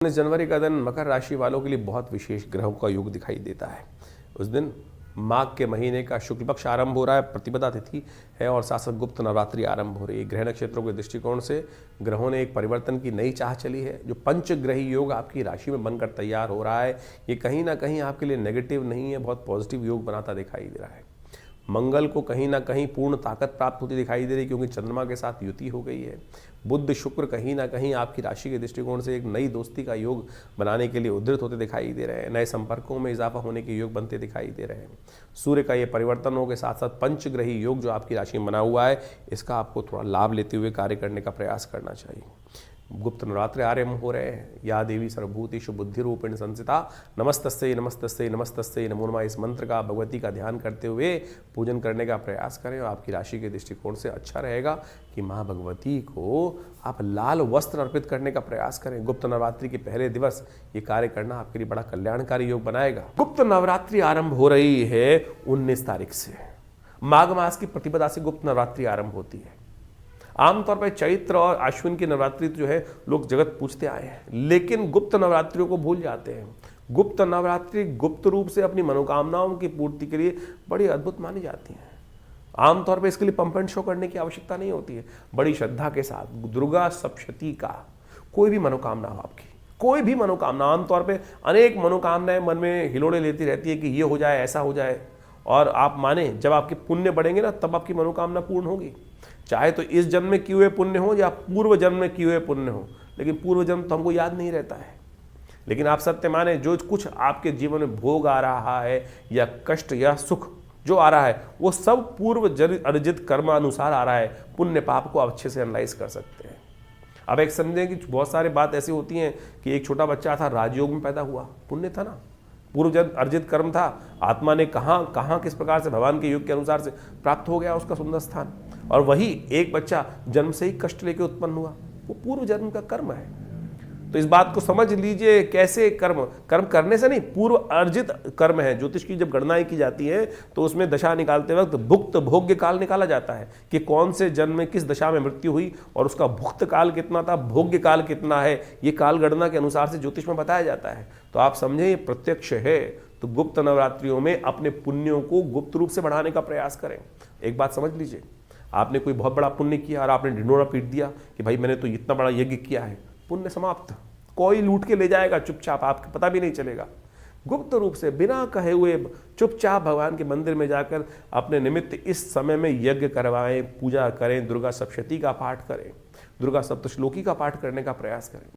जनवरी का दिन मकर राशि वालों के लिए बहुत विशेष ग्रहों का योग दिखाई देता है। उस दिन माघ के महीने का शुक्ल पक्ष आरंभ हो रहा है, प्रतिपदा तिथि है और साथ साथ गुप्त नवरात्रि आरंभ हो रही है। ग्रह नक्षत्रों के दृष्टिकोण से ग्रहों ने एक परिवर्तन की नई चाह चली है। जो पंचग्रही योग आपकी राशि में बनकर तैयार हो रहा है, ये कहीं ना कहीं आपके लिए नेगेटिव नहीं है, बहुत पॉजिटिव योग बनाता दिखाई दे रहा है। मंगल को कहीं ना कहीं पूर्ण ताकत प्राप्त होती दिखाई दे रही है, क्योंकि चंद्रमा के साथ युति हो गई है। बुध शुक्र कहीं ना कहीं आपकी राशि के दृष्टिकोण से एक नई दोस्ती का योग बनाने के लिए उद्धृत होते दिखाई दे रहे हैं। नए संपर्कों में इजाफा होने के योग बनते दिखाई दे रहे हैं। सूर्य का ये परिवर्तनों के साथ साथ पंचग्रही योग जो आपकी राशि में बना हुआ है, इसका आपको थोड़ा लाभ लेते हुए कार्य करने का प्रयास करना चाहिए। गुप्त नवरात्रि आरंभ हो रहे हैं। या देवी सर्वभूतेषु बुद्धि रूपेण संस्थिता नमस्तस्यै नमस्तस्यै नमस्तस्यै नमो नमः, इस मंत्र का, भगवती का ध्यान करते हुए पूजन करने का प्रयास करें। और आपकी राशि के दृष्टिकोण से अच्छा रहेगा कि माँ भगवती को आप लाल वस्त्र अर्पित करने का प्रयास करें। गुप्त नवरात्रि के पहले दिवस ये कार्य करना आपके लिए बड़ा कल्याणकारी योग बनाएगा। गुप्त नवरात्रि आरंभ हो रही है 19 तारीख से। माघ मास की प्रतिपदा से गुप्त नवरात्रि आरंभ होती है। आमतौर पर चैत्र और अश्विन की नवरात्रि जो है लोग जगत पूछते आए हैं, लेकिन गुप्त नवरात्रियों को भूल जाते हैं। गुप्त नवरात्रि गुप्त रूप से अपनी मनोकामनाओं की पूर्ति के लिए बड़ी अद्भुत मानी जाती हैं। आमतौर पर इसके लिए पंप एंड शो करने की आवश्यकता नहीं होती है। बड़ी श्रद्धा के साथ दुर्गा सप्तशती का कोई भी मनोकामना हो, आपकी कोई भी मनोकामना, आमतौर पर अनेक मनोकामनाएं मन में हिलोड़े लेती रहती है कि ये हो जाए, ऐसा हो जाए। और आप माने जब आपके पुण्य बढ़ेंगे ना, तब आपकी मनोकामना पूर्ण होगी। चाहे तो इस जन्म में किए हुए पुण्य हो या पूर्व जन्म में किए हुए पुण्य हो, लेकिन पूर्व जन्म तो हमको याद नहीं रहता है। लेकिन आप सत्य माने, जो कुछ आपके जीवन में भोग आ रहा है या कष्ट या सुख जो आ रहा है, वो सब पूर्व अर्जित कर्म अनुसार आ रहा है। पुण्य पाप को आप अच्छे से एनालाइज कर सकते हैं। अब एक समझें कि बहुत सारी बात ऐसी होती हैं कि एक छोटा बच्चा था, राजयोग में पैदा हुआ, पुण्य था ना, पूर्व जन्म अर्जित कर्म था। आत्मा ने कहाँ किस प्रकार से भगवान के योग के अनुसार से प्राप्त हो गया उसका सुंदर स्थान। और वही एक बच्चा जन्म से ही कष्ट लेके उत्पन्न हुआ, वो पूर्व जन्म का कर्म है। तो इस बात को समझ लीजिए, कैसे कर्म करने से नहीं, पूर्व अर्जित कर्म है। ज्योतिष की जब गणनाएं की जाती है तो उसमें दशा निकालते वक्त भुक्त भोग्य काल निकाला जाता है कि कौन से जन्म में किस दशा में मृत्यु हुई और उसका भुक्त काल कितना था, भोग्य काल कितना है, ये काल गणना के अनुसार से ज्योतिष में बताया जाता है। तो आप समझे, ये प्रत्यक्ष है। तो गुप्त नवरात्रियों में अपने पुण्यों को गुप्त रूप से बढ़ाने का प्रयास करें। एक बात समझ लीजिए, आपने कोई बहुत बड़ा पुण्य किया और आपने ढिंढोरा पीट दिया कि भाई मैंने तो इतना बड़ा यज्ञ किया है, पुण्य समाप्त। कोई लूट के ले जाएगा चुपचाप, आपको पता भी नहीं चलेगा। गुप्त रूप से बिना कहे हुए चुपचाप भगवान के मंदिर में जाकर अपने निमित्त इस समय में यज्ञ करवाएं, पूजा करें, दुर्गा सप्तशती का पाठ करें, दुर्गा सप्तश्लोकी का पाठ करने का प्रयास करें।